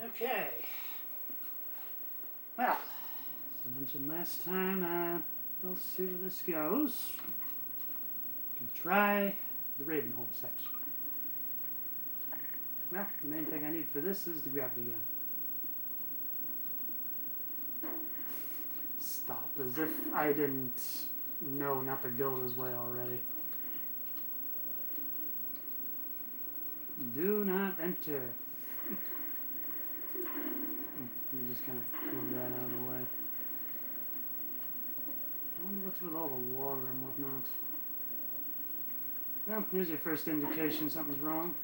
Okay. Well, as I mentioned last time, we'll see where this goes. We can try the RavenHolm section. Well, the main thing I need for this is the gravity gun. Stop, as if I didn't know not to go this way already. Do not enter. You just kind of move that out of the way. I wonder what's with all the water and whatnot. Well, here's your first indication something's wrong.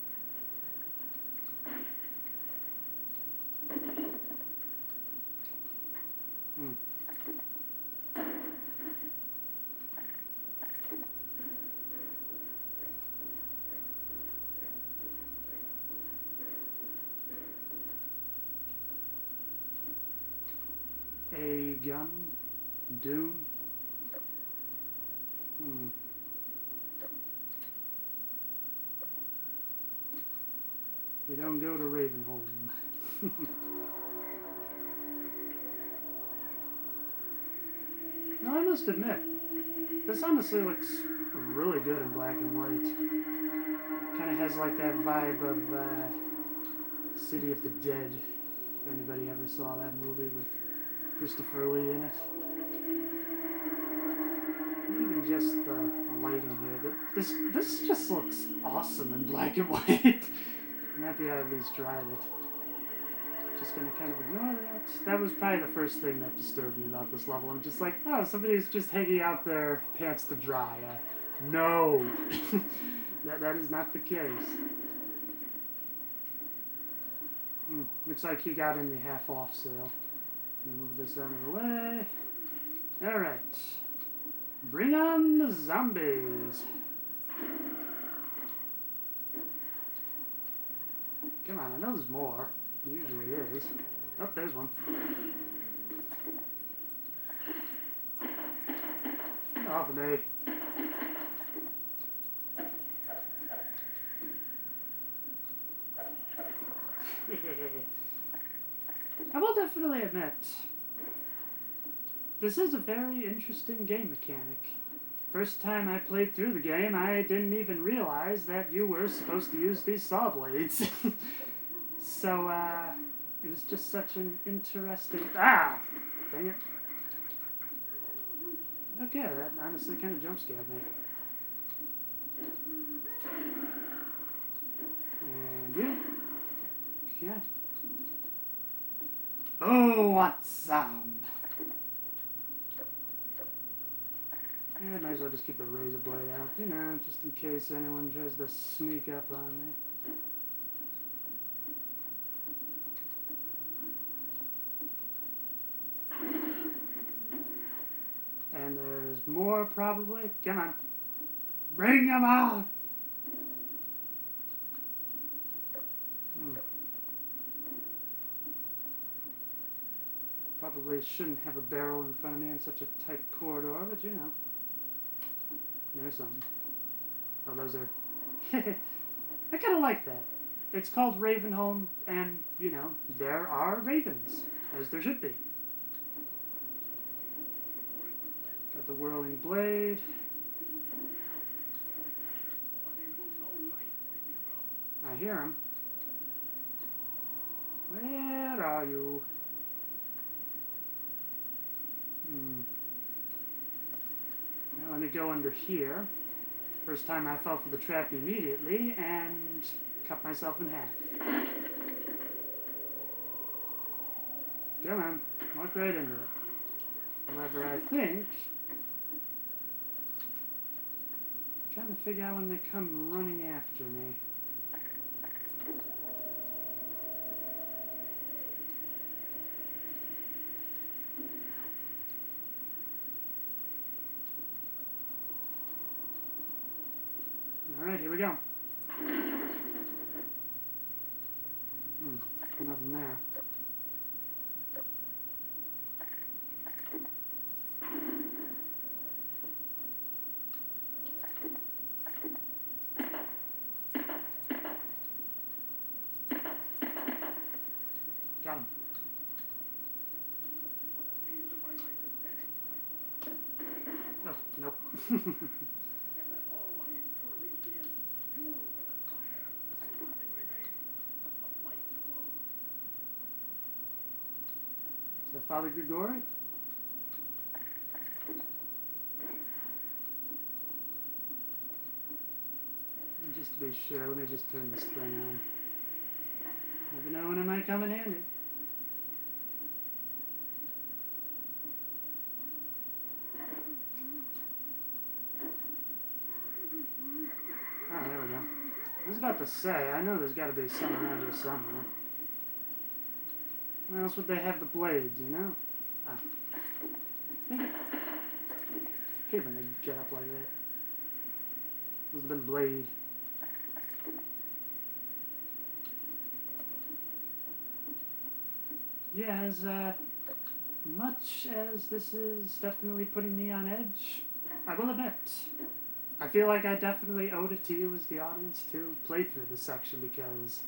A gun? Dune? We don't go to RavenHolm. No, I must admit, this honestly looks really good in black and white. Kind of has like that vibe of City of the Dead. If anybody ever saw that movie with Christopher Lee in it. Even just the lighting here. This just looks awesome in black and white. I'm happy I at least tried it. Just gonna kind of ignore that. That was probably the first thing that disturbed me about this level. I'm just like, oh, somebody's just hanging out their pants to dry. No! that is not the case. Looks like he got in the half-off sale. Move this out of the way. Alright. Bring on the zombies. Come on, I know there's more. There usually is. Oh, there's one. Get off of me. I will definitely admit, this is a very interesting game mechanic. First time I played through the game, I didn't even realize that you were supposed to use these saw blades. So, it was just such an interesting... Ah! Dang it. Okay, that honestly kind of jump scared me. And you. Yeah. Oh, what's some? I might as well just keep the razor blade out, you know, just in case anyone tries to sneak up on me. And there's more, probably. Come on. Bring them on! Probably shouldn't have a barrel in front of me in such a tight corridor, but you know. There's something. Oh, those are... I kind of like that. It's called RavenHolm, and, you know, there are ravens, as there should be. Got the whirling blade. I hear him. Where are you? Now let me go under here. First time I fell for the trap immediately and cut myself in half. Come on, walk right into it. However, I think... I'm trying to figure out when they come running after me. Alright, here we go. Nothing there. Got him. Oh, nope. Is that Father Grigori? And just to be sure, let me just turn this thing on. Never know when it might come in handy. Oh, there we go. I was about to say, I know there's got to be some around here somewhere. Where else would they have the blades, you know? Ah. Dang it. I hate when they get up like that. Must have been the blade. Yeah, as much as this is definitely putting me on edge, I will admit, I feel like I definitely owed it to you as the audience to play through this section because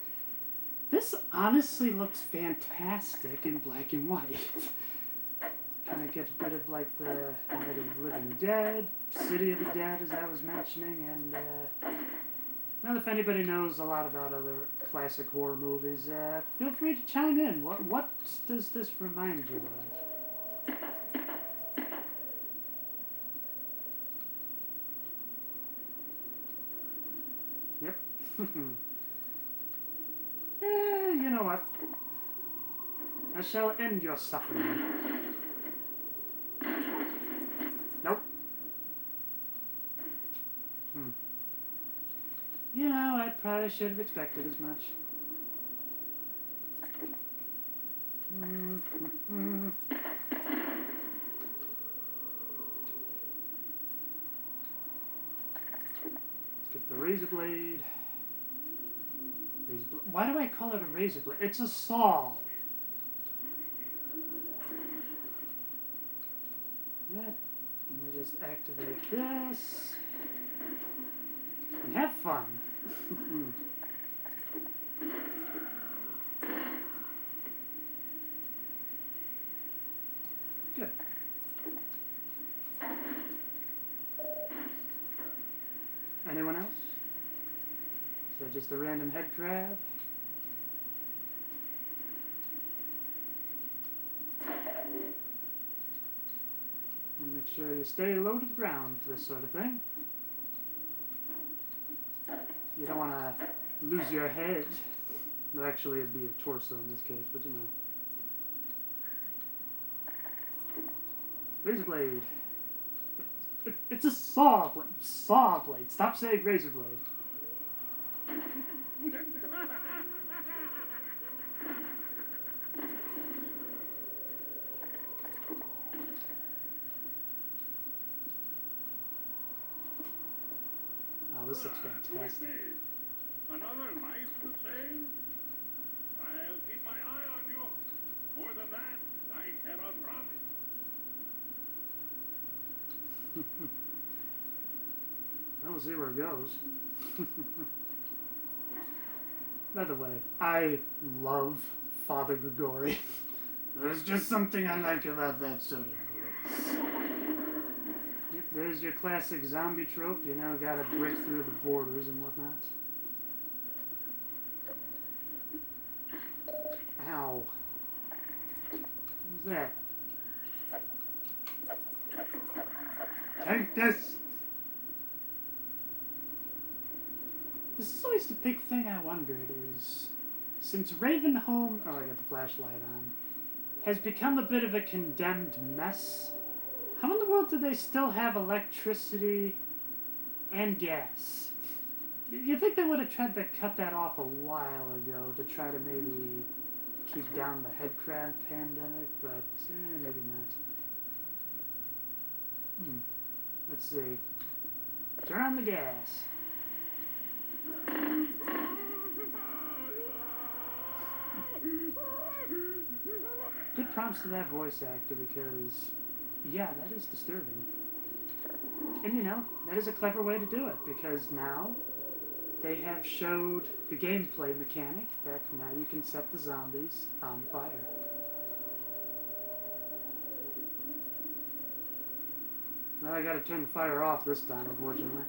this honestly looks fantastic in black and white. Kind of gets rid of like the Night of the Living Dead, City of the Dead as I was mentioning, and well, if anybody knows a lot about other classic horror movies, feel free to chime in. What does this remind you of? Yep. You know what? I shall end your suffering. Nope. You know, I probably should have expected as much. Let's get the razor blade. Why do I call it a razor blade? It's a saw. Let me just activate this. And have fun. Good. Anyone else? Is that just a random head crab? And make sure you stay low to the ground for this sort of thing. You don't want to lose your head. Well, actually, it'd be your torso in this case, but you know. Razor blade. It's a saw blade. Saw blade. Stop saying razor blade. Oh, this looks fantastic. Another life to save? I'll keep my eye on you. More than that, I cannot promise. We'll see where it goes. By the way, I love Father Grigori. There's just something I like about that sort of voice. Yep, there's your classic zombie trope. You know, gotta break through the borders and whatnot. Ow. What's that? Take this! This is always the big thing I wondered is, since RavenHolm, oh I got the flashlight on, has become a bit of a condemned mess, how in the world do they still have electricity and gas? You'd think they would have tried to cut that off a while ago to try to maybe keep down the head crab pandemic, but maybe not. Let's see. Turn on the gas. Good prompts to that voice actor because, yeah, that is disturbing. And you know, that is a clever way to do it because now they have showed the gameplay mechanic that now you can set the zombies on fire. Now I gotta turn the fire off this time, unfortunately.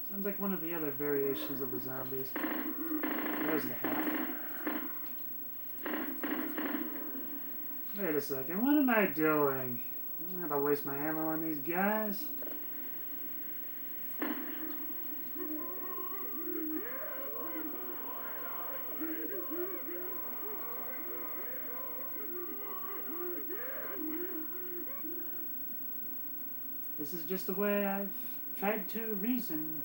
Sounds like one of the other variations of the zombies. There's the half. Wait a second, what am I doing? I'm gonna waste my ammo on these guys. This is just the way I've tried to reason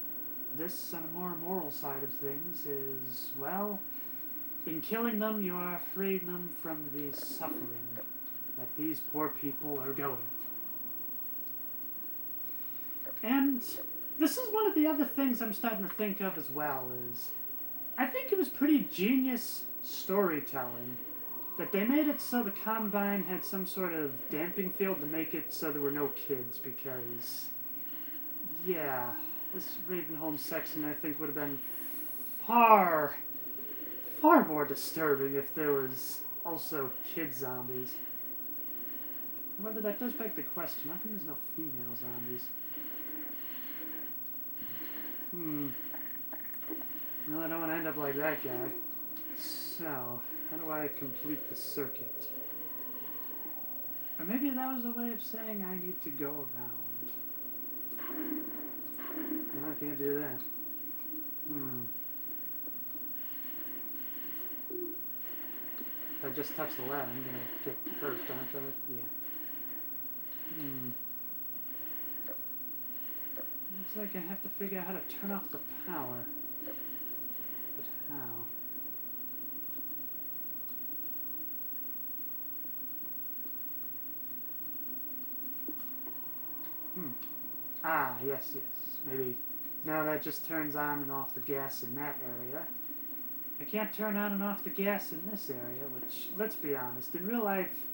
this on a more moral side of things is, well, in killing them you are freeing them from the suffering that these poor people are going. And this is one of the other things I'm starting to think of as well is, I think it was pretty genius storytelling that they made it so the Combine had some sort of damping field to make it so there were no kids, because, yeah, this RavenHolm section I think would have been far more disturbing if there was also kid zombies. However, that does beg the question, how come there's no female zombies? No, I don't want to end up like that guy. So, how do I complete the circuit? Or maybe that was a way of saying I need to go around. No, I can't do that. If I just touch the ladder, I'm gonna get hurt, aren't I? Yeah. Looks like I have to figure out how to turn off the power. But how? Ah, yes. Maybe now that just turns on and off the gas in that area. I can't turn on and off the gas in this area, which, let's be honest, in real life,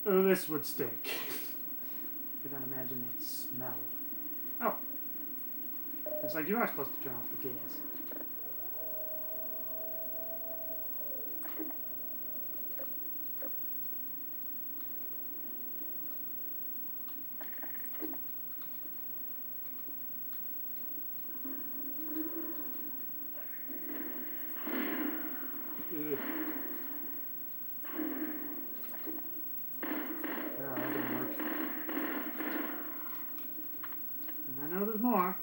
this would stink. You can imagine that smell. Oh. It's like you are supposed to turn off the gas. More.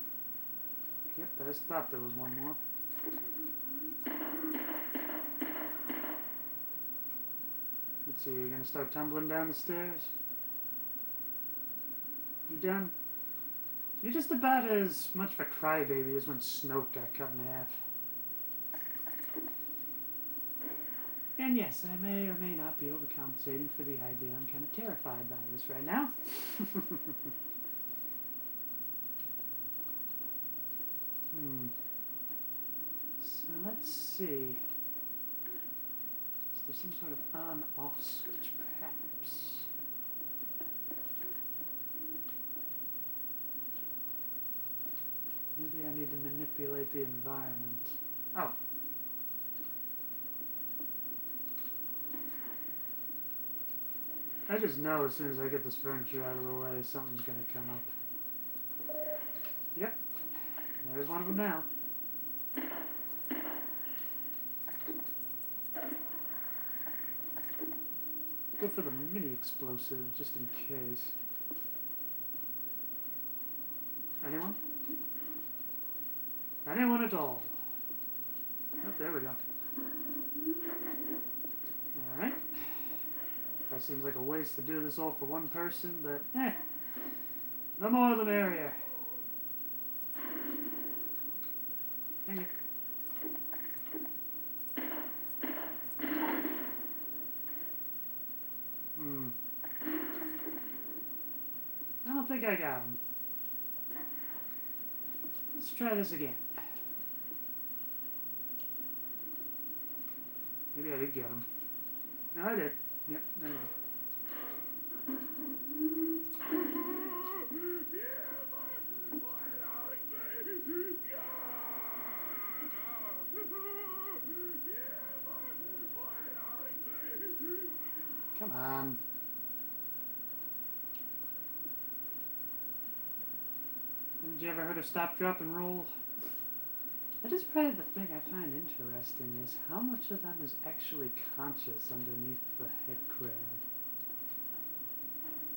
Yep, I just thought there was one more. Let's see, you're gonna start tumbling down the stairs? You done? You're just about as much of a crybaby as when Snoke got cut in half. And yes, I may or may not be overcompensating for the idea I'm kind of terrified by this right now. So let's see. Is there some sort of on-off switch, perhaps? Maybe I need to manipulate the environment. Oh. I just know as soon as I get this furniture out of the way, something's gonna come up. Yep. There's one of them now. Go for the mini explosive, just in case. Anyone? Anyone at all? Oh, there we go. Alright. Probably seems like a waste to do this all for one person, but the more the merrier. Dang it. I don't think I got him. Let's try this again. Maybe I did get him. No, I did. Yep, there you Come on. Haven't you ever heard of stop, drop, and roll? That is probably the thing I find interesting, is how much of them is actually conscious underneath the head crab.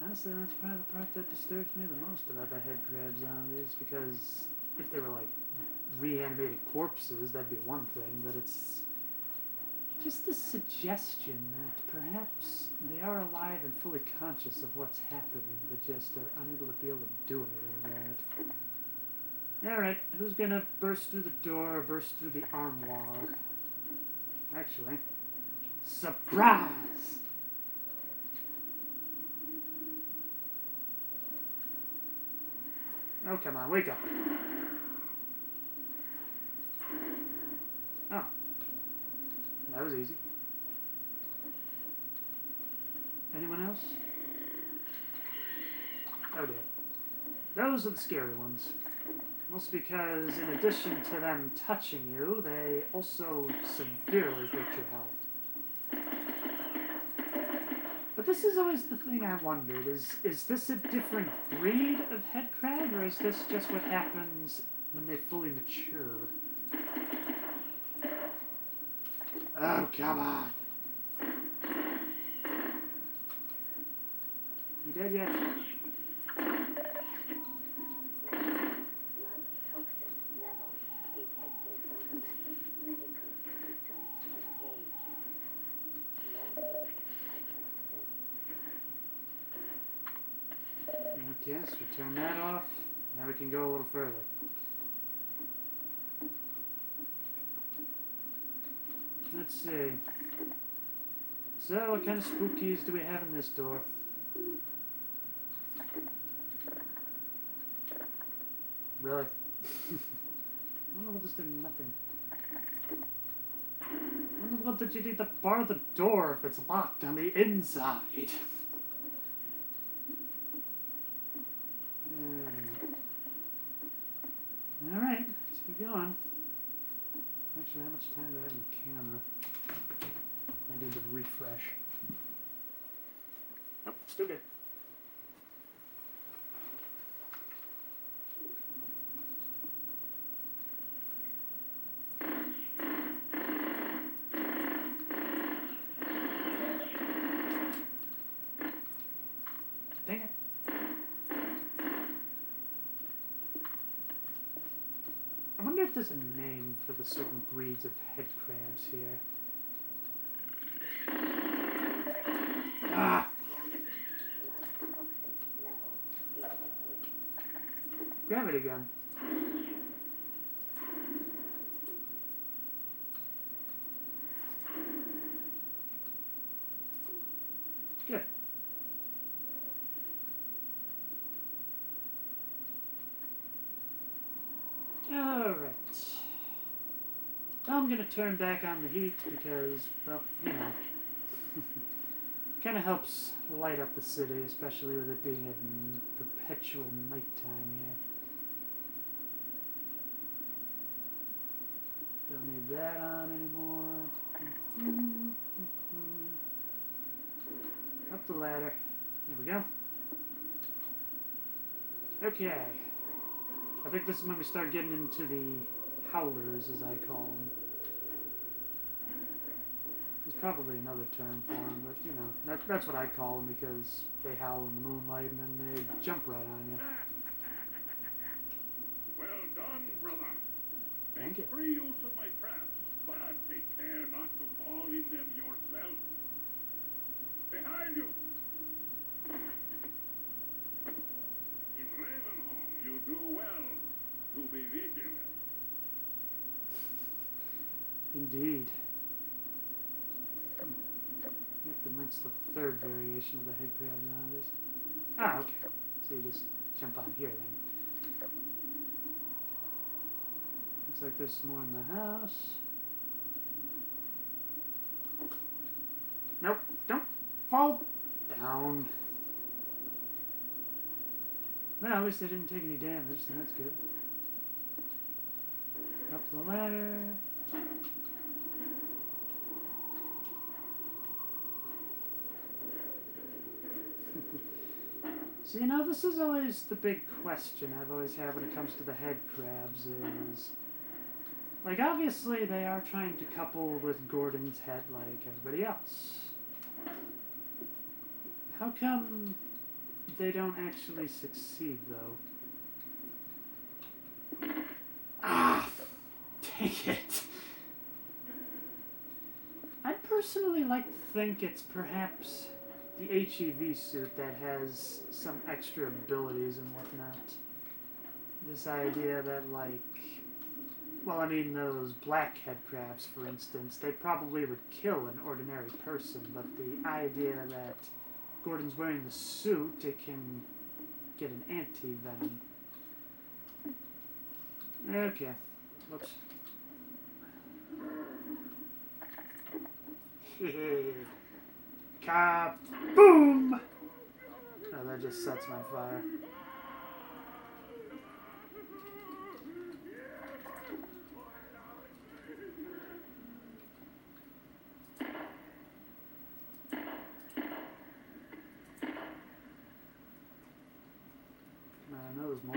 Honestly, that's probably the part that disturbs me the most about the head crab zombies, because if they were like reanimated corpses, that'd be one thing, but it's just the suggestion that perhaps they are alive and fully conscious of what's happening, but just are unable to be able to do anything about it. Alright, who's gonna burst through the door or burst through the armoire? Actually, surprise! Oh, come on, wake up. Oh. That was easy. Anyone else? Oh dear. Those are the scary ones. Mostly because, in addition to them touching you, they also severely hurt your health. But this is always the thing I wondered, is this a different breed of head crab, or is this just what happens when they fully mature? Oh, come on. You dead yet? Yes, we turn that off. Now we can go a little further. Let's see. So, what kind of spookies do we have in this door? Really? I wonder what this did nothing. I wonder what did you need to bar the door if it's locked on the inside? Alright, let's keep going. Actually, how much time do I have in the camera? I need to refresh. Nope, still good. Dang it. I wonder if there's a name for the certain breeds of head crabs here. Ah! Gravity gun. Good. Alright. I'm gonna turn back on the heat because, well, you know, kind of helps light up the city, especially with it being at perpetual nighttime here. Don't need that on anymore. Up the ladder. There we go. Okay. I think this is when we start getting into the howlers, as I call them. There's probably another term for them, but you know, that's what I call them because they howl in the moonlight and then they jump right on you. Well done, brother. Thank you. Make free use of my traps, but take care not to fall in them yourself. Behind you! In RavenHolm, you do well to be vigilant. Indeed. Yep, and that's the third variation of the head crab zombies. Ah, okay. So you just jump on here then. Looks like there's some more in the house. Nope, don't fall down. Well, at least they didn't take any damage, so that's good. Up the ladder. So, you know, this is always the big question I've always had when it comes to the head crabs is... Like, obviously they are trying to couple with Gordon's head like everybody else. How come they don't actually succeed, though? Ah! Dang it! I'd personally like to think it's perhaps the H.E.V suit that has some extra abilities and whatnot. This idea that, like... Well, I mean, those blackhead crabs, for instance, they probably would kill an ordinary person, but the idea that Gordon's wearing the suit, it can get an anti-venom. Okay. Whoops. Kaboom! Oh, that just sets my fire. I know there's more.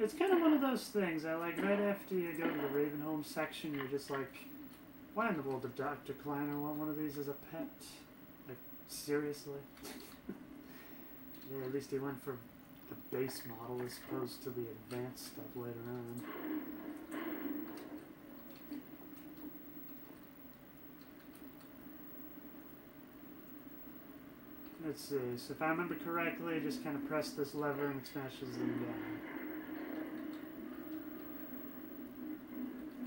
It's kind of one of those things. I like right after you go to the RavenHolm section, you're just like, why in the world did Dr. Kleiner want one of these as a pet? Like, seriously? Yeah, at least he went for the base model as opposed to the advanced stuff later on. Let's see, so if I remember correctly, just kind of press this lever and it smashes them down.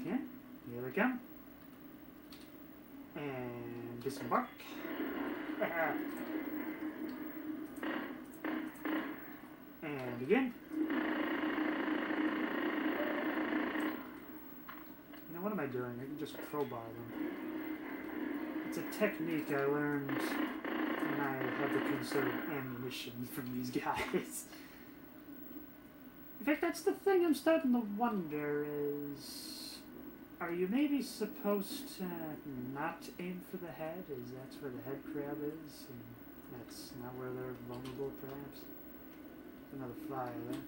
Okay, here they come. And disembark. And again. You know, what am I doing? I can just crowbar them. It's a technique I learned when I had to conserve ammunition from these guys. In fact, that's the thing I'm starting to wonder is... Are you maybe supposed to not aim for the head? Is that's where the head crab is? And that's not where they're vulnerable, perhaps? Another fire there.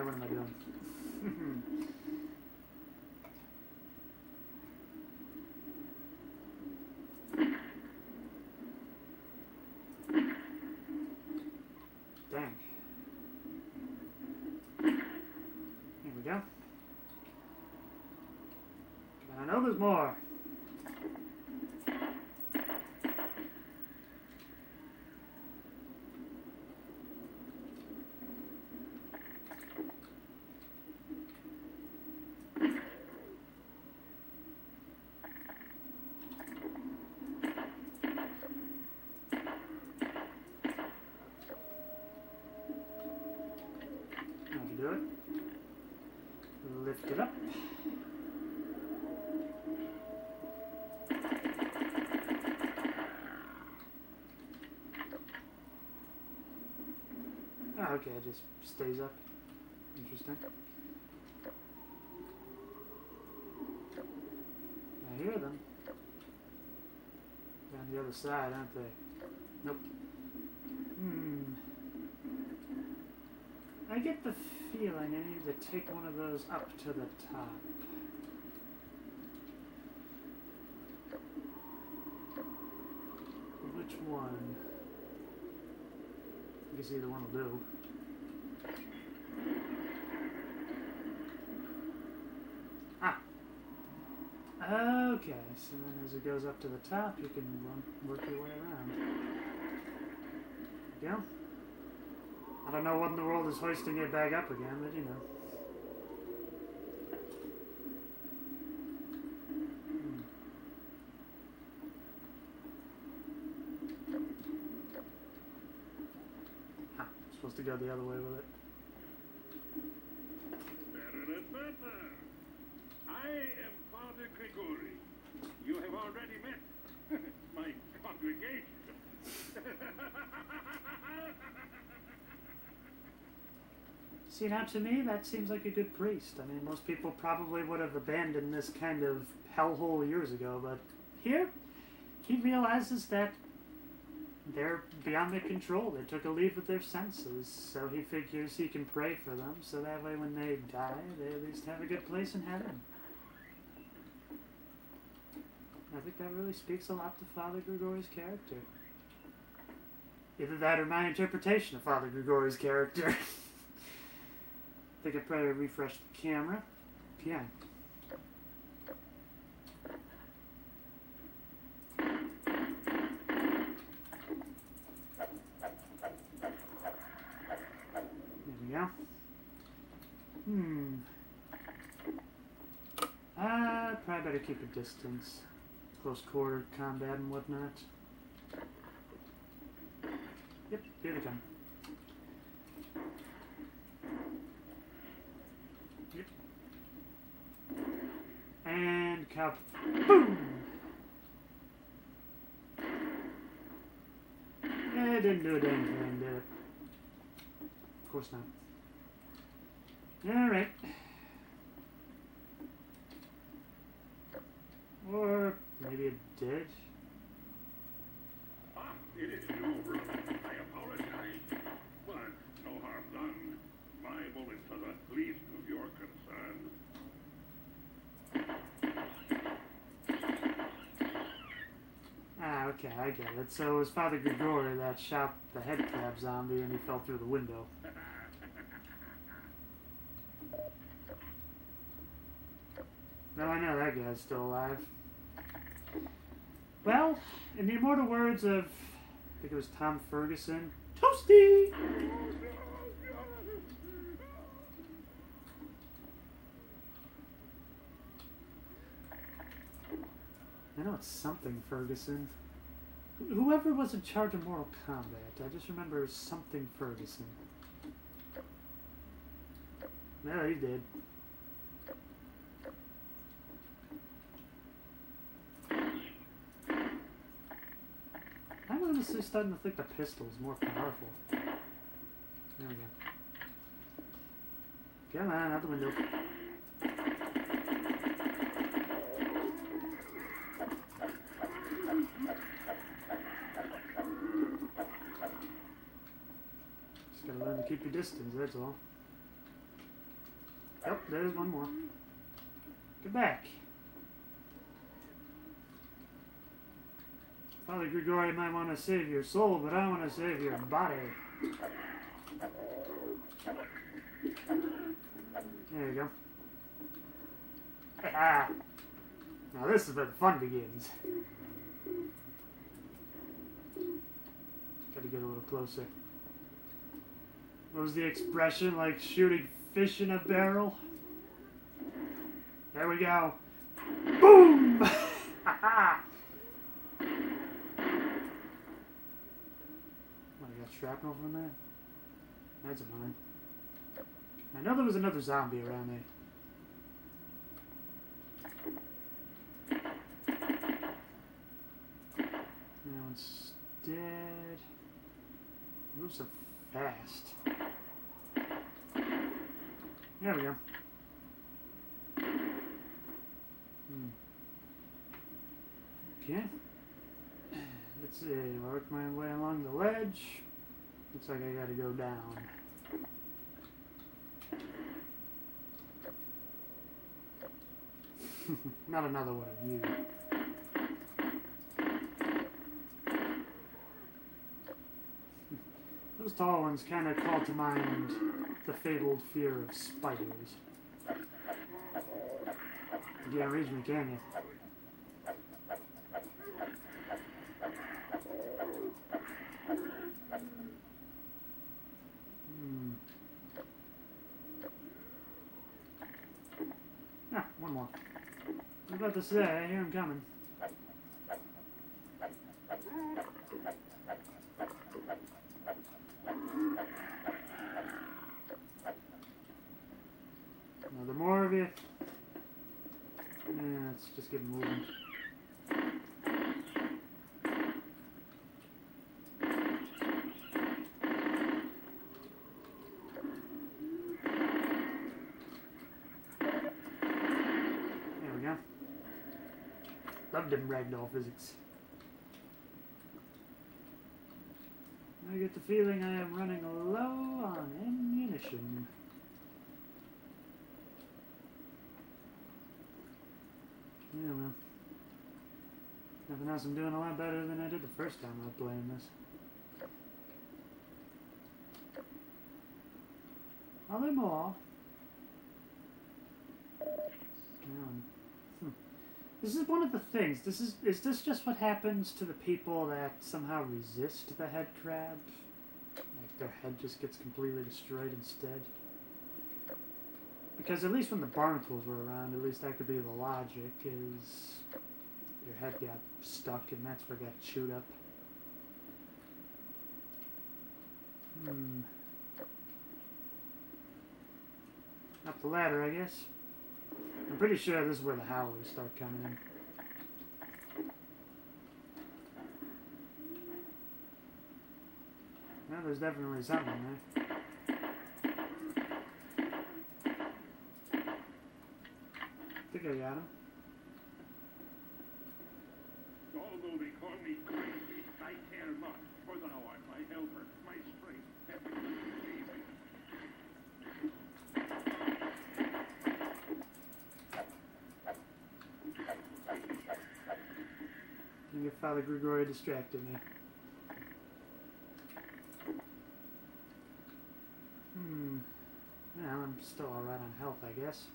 What am I doing? Dang. Here we go. I know there's more. Do it. Lift it up. Oh, okay, it just stays up. Interesting. I hear them. They're on the other side, aren't they? Nope. I get the feeling I need to take one of those up to the top. Which one? I guess either one will do. Ah! Okay, so then as it goes up to the top, you can work your way around. There you go. I don't know what in the world is hoisting it back up again, but you know. I'm supposed to go the other way with it. Father Grigori. You have already met my congregation. See, now to me, that seems like a good priest. I mean, most people probably would have abandoned this kind of hellhole years ago, but here, he realizes that they're beyond their control. They took a leave of their senses, so he figures he can pray for them, so that way when they die, they at least have a good place in heaven. I think that really speaks a lot to Father Grigori's character. Either that or my interpretation of Father Grigori's character. I think I probably refresh the camera. Yeah. There we go. Probably better keep a distance. Close quarter combat and whatnot. Yep, here they come. Yep. And kaboom! Yeah, it didn't do a dang thing, did it? Of course not. Alright. Or maybe it did. It is you, brother. I apologize. But no harm done. My bullets are the least of your concerns. Ah, okay, I get it. So it was Father Grigori that shot the head crab zombie and he fell through the window. Well, I know that guy's still alive. Well, in the immortal words of, I think it was Tom Ferguson, Toasty! I know it's something Ferguson. Whoever was in charge of Mortal Kombat, I just remember something Ferguson. No, he did. I'm honestly starting to think the pistol's more powerful. There we go. Come on, out the window. Just gotta learn to keep your distance, that's all. Oh, there's one more. Get back. Father Grigori might want to save your soul, but I want to save your body. There you go. Ah! Now this is where the fun begins. Gotta get a little closer. What was the expression? Like shooting fish in a barrel? There we go. Boom! Ha-ha! Shrapnel from there? That's annoying. I know there was another zombie around there. That one's dead. It moves so fast. There we go. Okay. Let's see. Work my way along the ledge. Looks like I gotta go down. Not another one of you. Those tall ones kind of call to mind the fabled fear of spiders. You can't reach me, can you? Ah, one more. I was about to say, I hear him coming. Now, the more of you, the Yeah, let's just get moving. There we go. Love them ragdoll physics. I get the feeling I am running low on ammunition. Yeah, well. Nothing else, I'm doing a lot better than I did the first time I was playing this. Are there more? This is one of the things. Is this just what happens to the people that somehow resist the head crab? Like their head just gets completely destroyed instead? Because at least when the barnacles were around, at least that could be the logic, is your head got stuck and that's where it got chewed up. Up the ladder, I guess. I'm pretty sure this is where the howlers start coming in. Well, there's definitely something there. I think I got him. Although they call me crazy, I care not, for thou art my helper, my strength, everything you gave me. I think Father Grigori distracted me. Well, I'm still alright on health, I guess.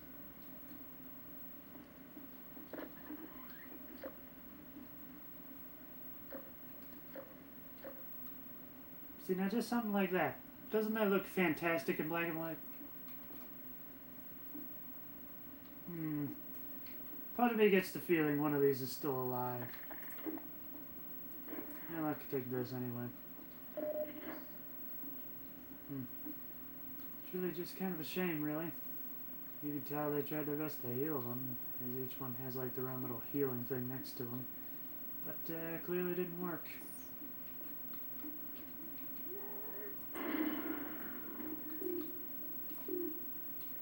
See, now just something like that. Doesn't that look fantastic in black and white? Part of me gets the feeling one of these is still alive. Well, I could take this anyway. It's really just kind of a shame, really. You can tell they tried their best to heal them, as each one has like their own little healing thing next to them. But clearly didn't work.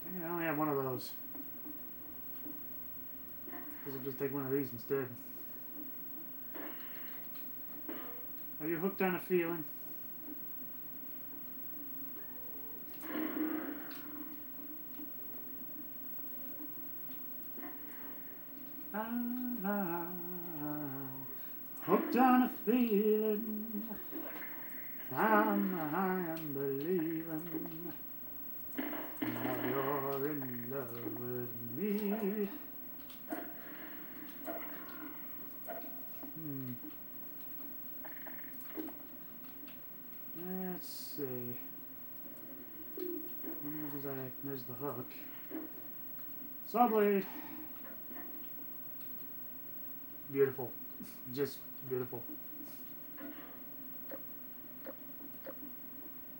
Dang it, I only have one of those. Guess I'll just take one of these instead. Are you hooked on a feeling? Hooked on a feeling. I'm believing that you're in love with me. Let's see. There's the hook. Saw blade. Beautiful. Just beautiful.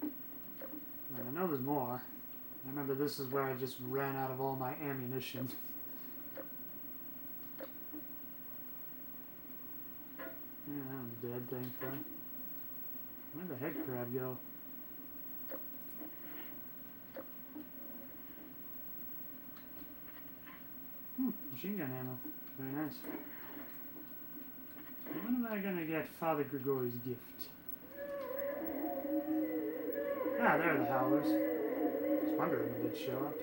And I know there's more. I remember this is where I just ran out of all my ammunition. Yeah, that one's dead, thankfully. Where'd the head crab go? Machine gun ammo. Very nice. When am I gonna get Father Grigori's gift? Ah, there are the howlers. I was wondering when they'd show up.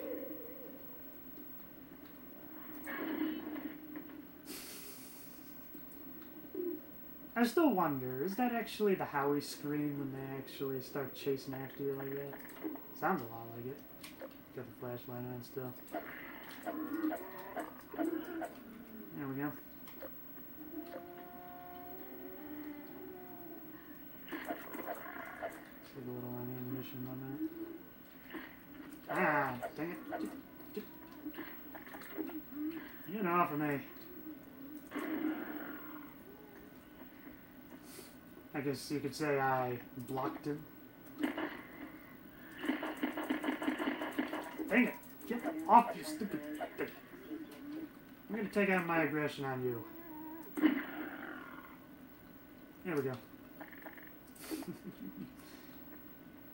I still wonder, is that actually the Howie scream when they actually start chasing after you like that? Sounds a lot like it. Got the flashlight on still. There we go. Take a little ammunition on that. Ah, dang it. Get off of me. I guess you could say I blocked him. Dang it! Get off, you stupid thing. I'm gonna take out my aggression on you. There we go.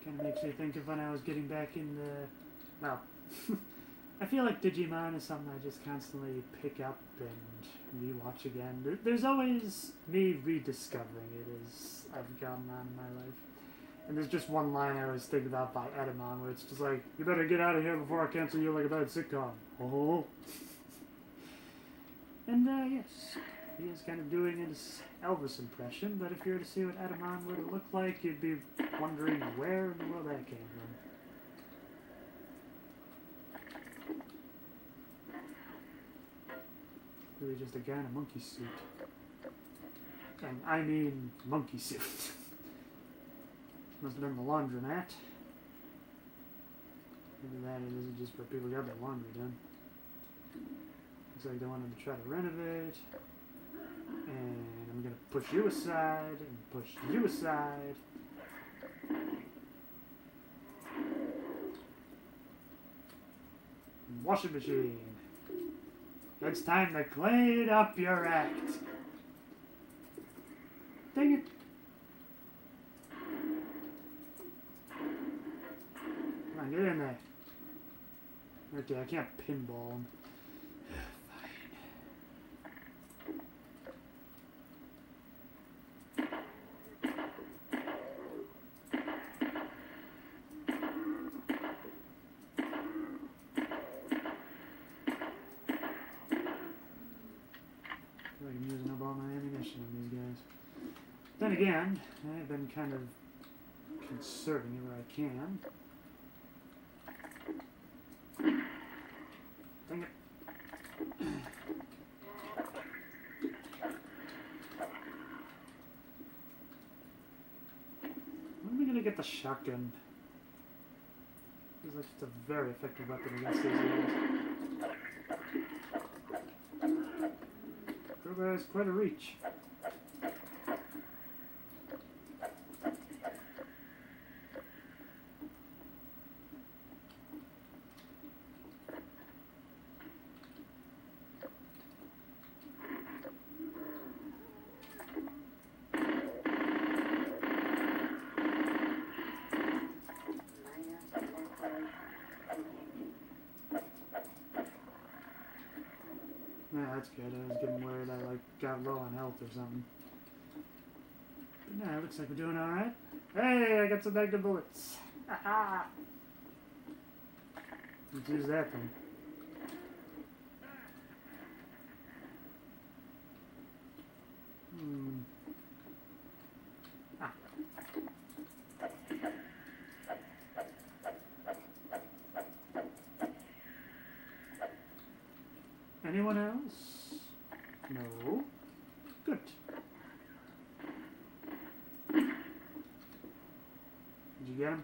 Kind of makes me think of when I was getting back in the... Well, I feel like Digimon is something I just constantly pick up and rewatch again. There's always me rediscovering it as I've gone on in my life. And there's just one line I always think about by Edamon where it's just like, you better get out of here before I cancel you like a bad sitcom. Oh. And yes, he is kind of doing his Elvis impression, but if you were to see what Edamon would have looked like, you'd be wondering where in the world that came from. Really just a guy in a monkey suit. And I mean monkey suit. Must have been the laundromat. Maybe that it isn't just where people got their laundry done. Looks like they wanted to try to renovate. And I'm gonna push you aside and push you aside. Washing machine. It's time to clean up your act. Dang it. Come on, get in there. Okay, I can't pinball him. I'm using up all my ammunition on these guys. Then again, I've been kind of conserving it where I can. Dang it. When are we going to get the shotgun? Feels like it's a very effective weapon against these guys. Crowbar has quite a reach. Yeah, that's good. I was getting worried I got low on health or something. But no, it looks like we're doing alright. Hey, I got some negative bullets. Haha. Let's use that then. Ah. Anyone else? No. Good. Did you get him?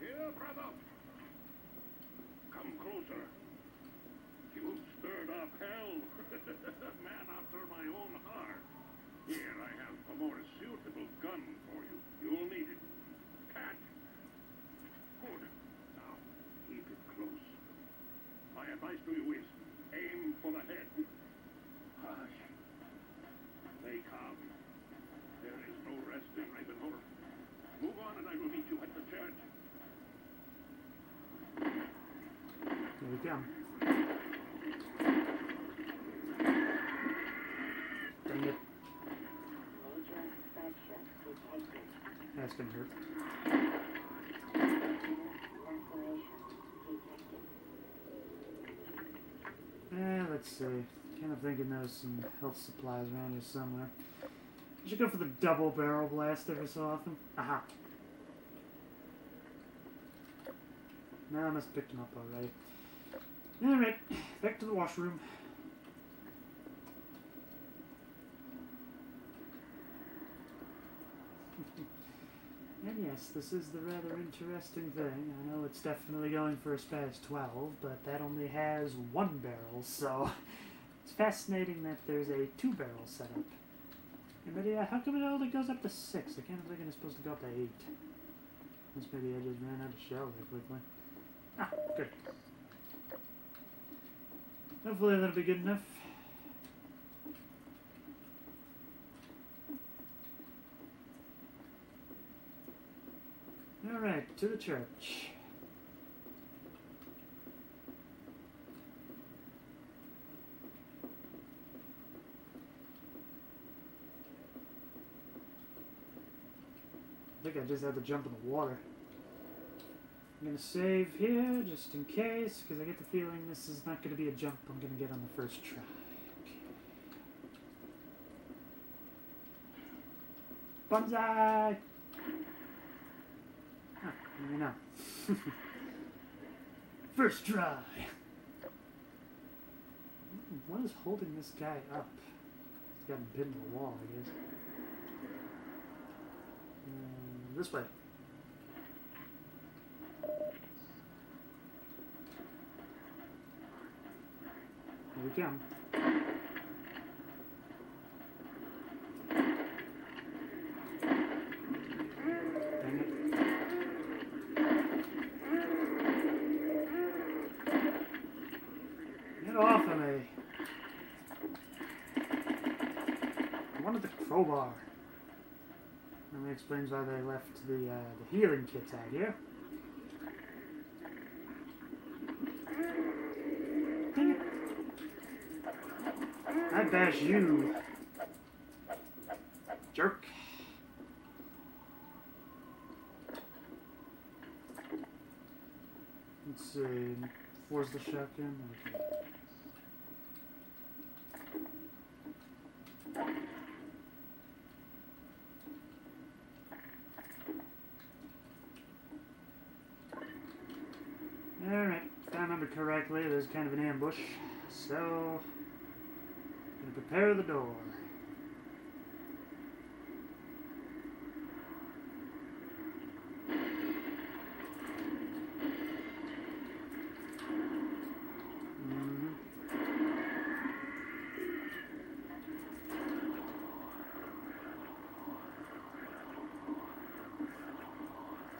Here, brother. Come closer. You've stirred up hell. Man after my own heart. Here, I have a more suitable gun for you. You'll need it. Catch. Good. Now, keep it close. My advice to you is, aim for the head. Hush. Stay calm. There is no rest in RavenHolm. Move on and I will meet you at the church. There we come. Dang it. That's gonna hurt. Let's see. Kind of thinking there's some health supplies around here somewhere. I should go for the double barrel blast every so often. Aha. No, I must have picked him up already. Alright, back to the washroom. And yes, this is the rather interesting thing. I know it's definitely going for a SPAS 12, but that only has one barrel, so it's fascinating that there's a 2-barrel setup. And but yeah, how come it only goes up to 6? I can't think it's supposed to go up to 8. Unless maybe I just ran out of shells that quickly. Ah, good. Hopefully that'll be good enough. Alright, to the church. I think I just had to jump in the water. I'm going to save here just in case, because I get the feeling this is not going to be a jump I'm going to get on the first try. Bonsai! Huh, maybe not. First try! What is holding this guy up? He's gotten pinned to the wall, I guess. This way. Here we come. Dang it. Get off of me. I wanted the crowbar. That explains why they left the healing kits out here. Dang it. I bash you. Jerk. Let's see. Where's the shotgun? Okay. Alright, if I remember correctly, there's kind of an ambush, so I'm gonna prepare the door.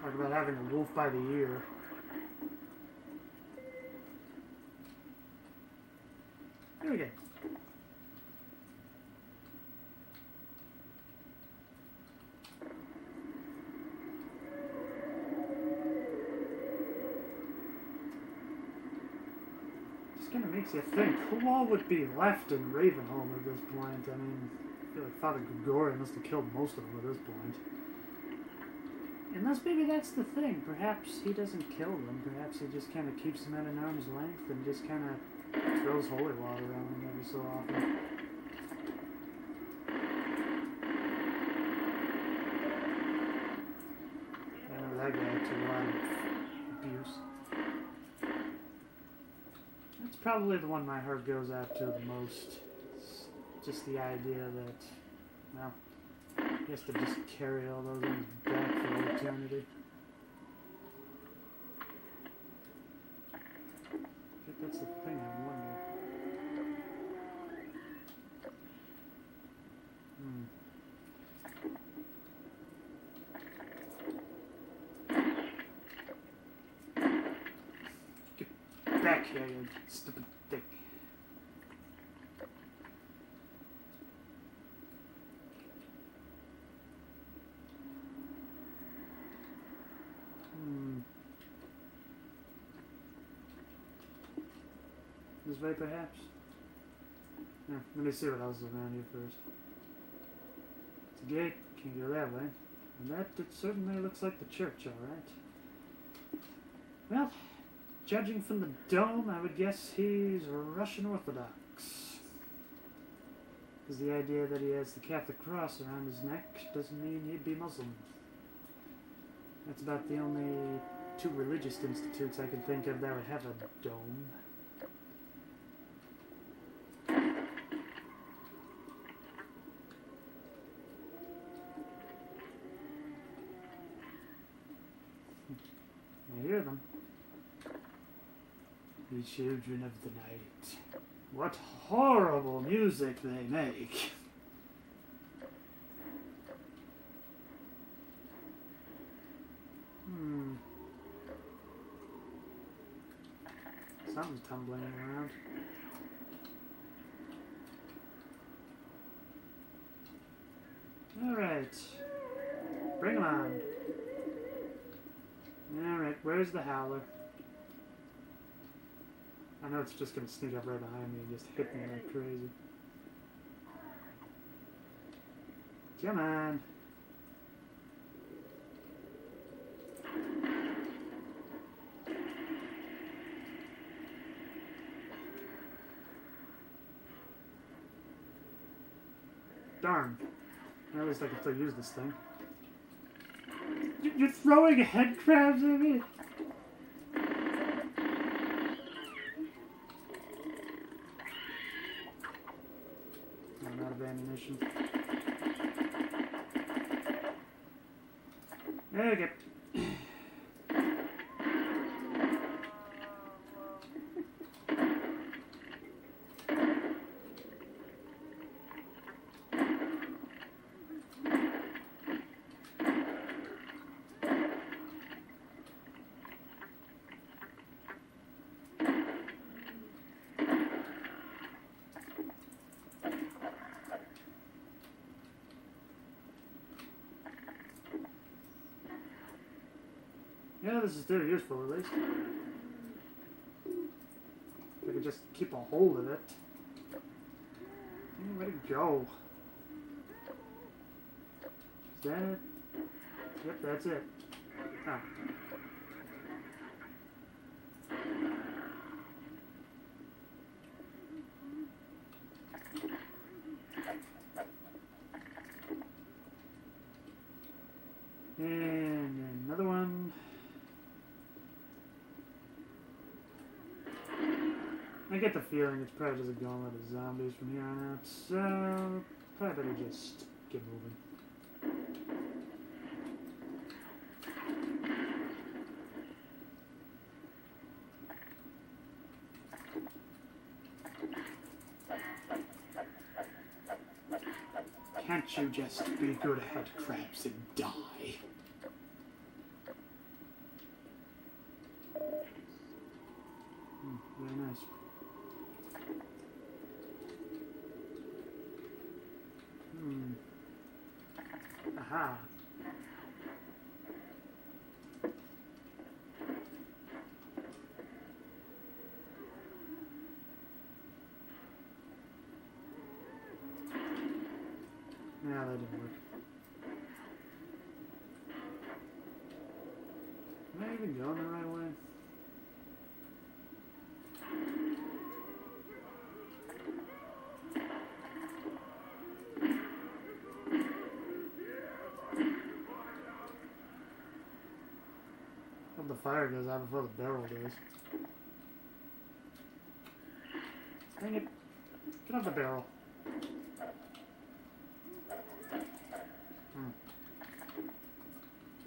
Talk about having a wolf by the ear. Here we go. Just kind of makes you think, who all would be left in RavenHolm at this point? I mean, I feel like Father Gregory must have killed most of them at this point. Unless maybe that's the thing. Perhaps he doesn't kill them. Perhaps he just kind of keeps them at an arm's length and just kind of throws holy water on them every so often. I know that guy took a lot of abuse. That's probably the one my heart goes out to the most. It's just the idea that, well, he has to just carry all those in his back for all eternity. I think that's the thing I wonder. Get back here, you stupid thing. This way, perhaps? Yeah, let me see what else is around here first. It's a gate, can't go that way. And that it certainly looks like the church, alright. Well, judging from the dome, I would guess he's Russian Orthodox. Because the idea that he has the Catholic cross around his neck doesn't mean he'd be Muslim. That's about the only two religious institutes I can think of that would have a dome. I hear them. The children of the night. What horrible music they make. Something's tumbling around. Alright. Bring him on. Alright, where's the howler? I know it's just gonna sneak up right behind me and just hit me like crazy. Come on. Darn. At least I can still use this thing. You're throwing head crabs at me? I'm out of ammunition. Okay. Yeah, this is still useful at least. If I could just keep a hold of it. Where'd it go? Is that it? Yep, that's it. Oh. And another one. I get the feeling it's probably just a gauntlet of zombies from here on out, so probably better just get moving. Can't you just be good head crabs and die? Very nice. Aha. Yeah, that didn't work. Am I even going the right way? Hope the fire goes out before the barrel does. Dang it. Get off the barrel.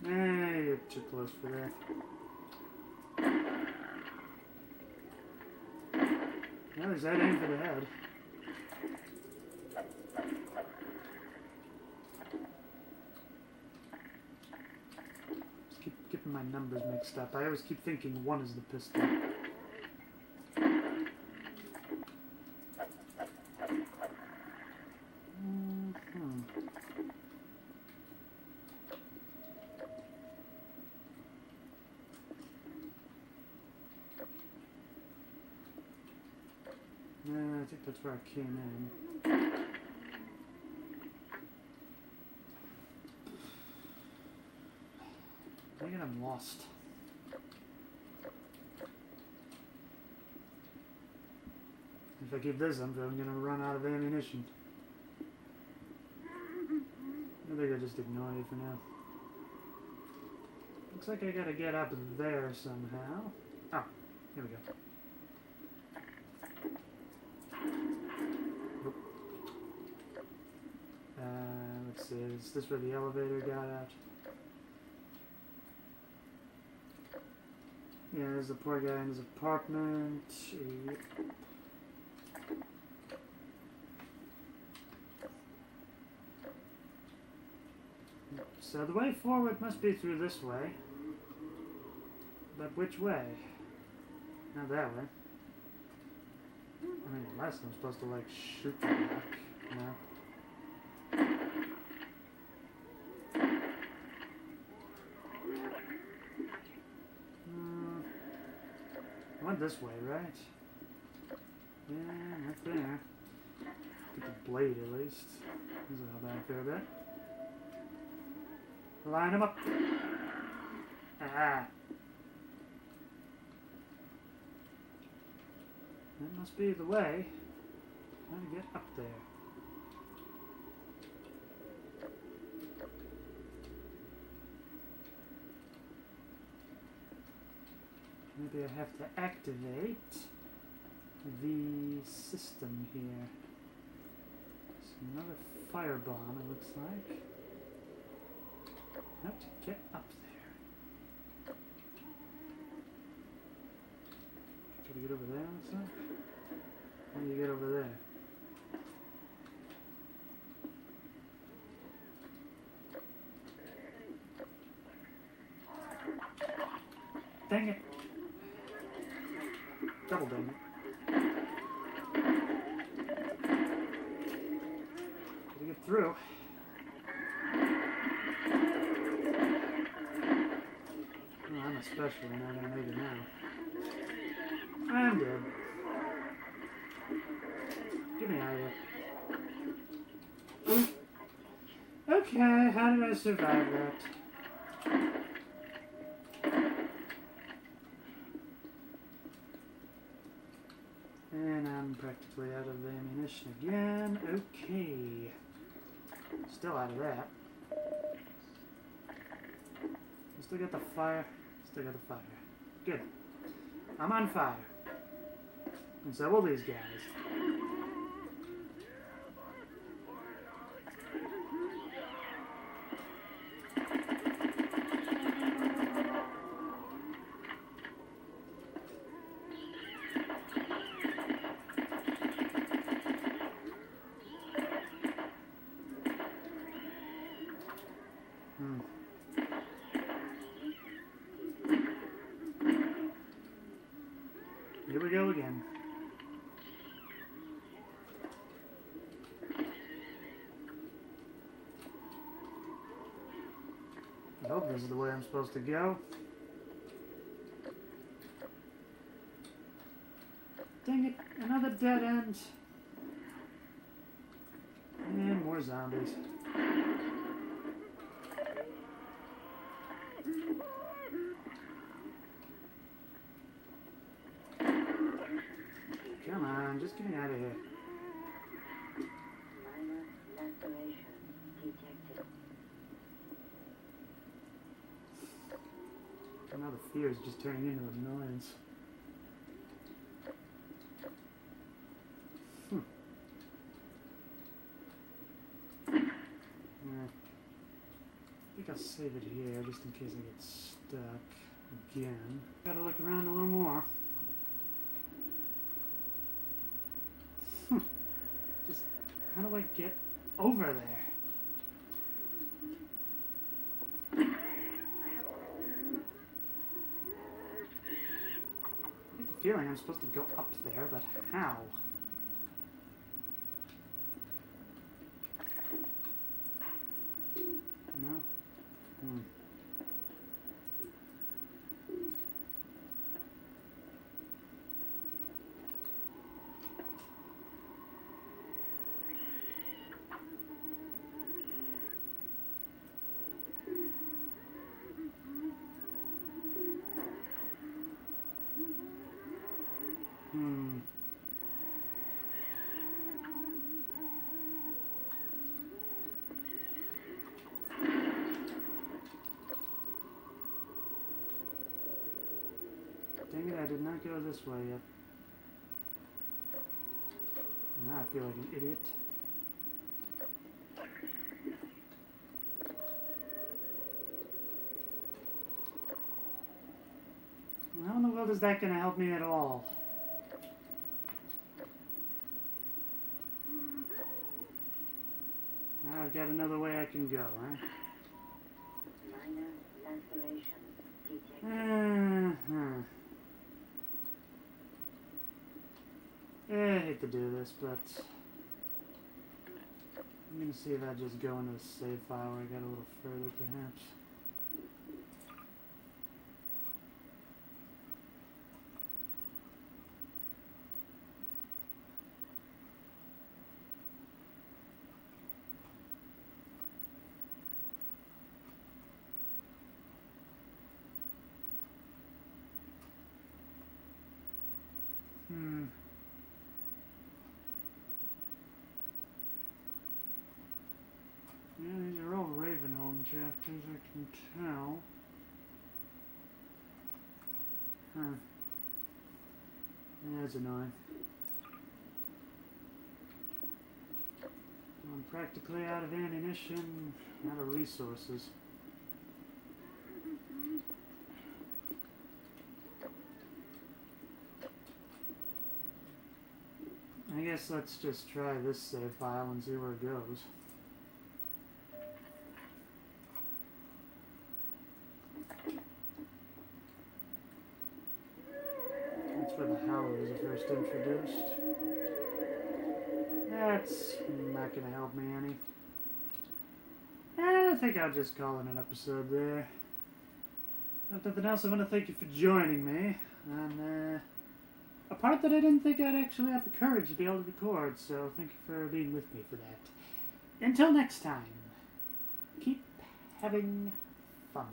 You're too close for that. Well, there's that aim for the head. Just keep getting my numbers mixed up. I always keep thinking one is the pistol. I think that's where I came in. Dang it, I'm lost. If I keep this, I'm gonna run out of ammunition. I think I'll just ignore you for now. Looks like I gotta get up there somehow. Oh, here we go. Let's see, is this where the elevator got out? Yeah, there's the poor guy in his apartment. Yep. So the way forward must be through this way. But which way? Not that way. I mean, unless I'm supposed to, like, shoot them back, you know? this way, right? Yeah, right there. Get the blade at least. This is not bad for a bit. Line them up. Ah. That must be the way. How to get up there. Maybe I have to activate the system here. It's another firebomb, it looks like. Have to get up there. Gotta get over there, looks like. How do you get over there? Dang it! Double dang it. Gotta get through. Oh, I'm especially not gonna make it now. I'm dead. Get me out of here. Okay, how did I survive that? And I'm practically out of ammunition again. Okay. Still out of that. Still got the fire. Still got the fire. Good. I'm on fire. And so will these guys. Here we go again. I hope this is the way I'm supposed to go. Dang it, another dead end. And more zombies. Come on, just get me out of here. Minor laceration detected. Now the fear is just turning into annoyance. I think I'll save it here just in case I get stuck again. Gotta look around a little more. Just how do I get over there? I get the feeling I'm supposed to go up there, but how? No? Dang it, I did not go this way yet. Now I feel like an idiot. How in the world is that going to help me at all? Now I've got another way I can go, huh? Minor laceration detected. I hate to do this, but I'm going to see if I just go into the save file where I got a little further, perhaps. That's annoying. I'm practically out of ammunition, out of resources. I guess let's just try this save file and see where it goes. That's where the howlers are first introduced. That's not gonna help me any. I think I'll just call it an episode there. If nothing else, I want to thank you for joining me on a part that I didn't think I'd actually have the courage to be able to record, so thank you for being with me for that. Until next time, keep having fun.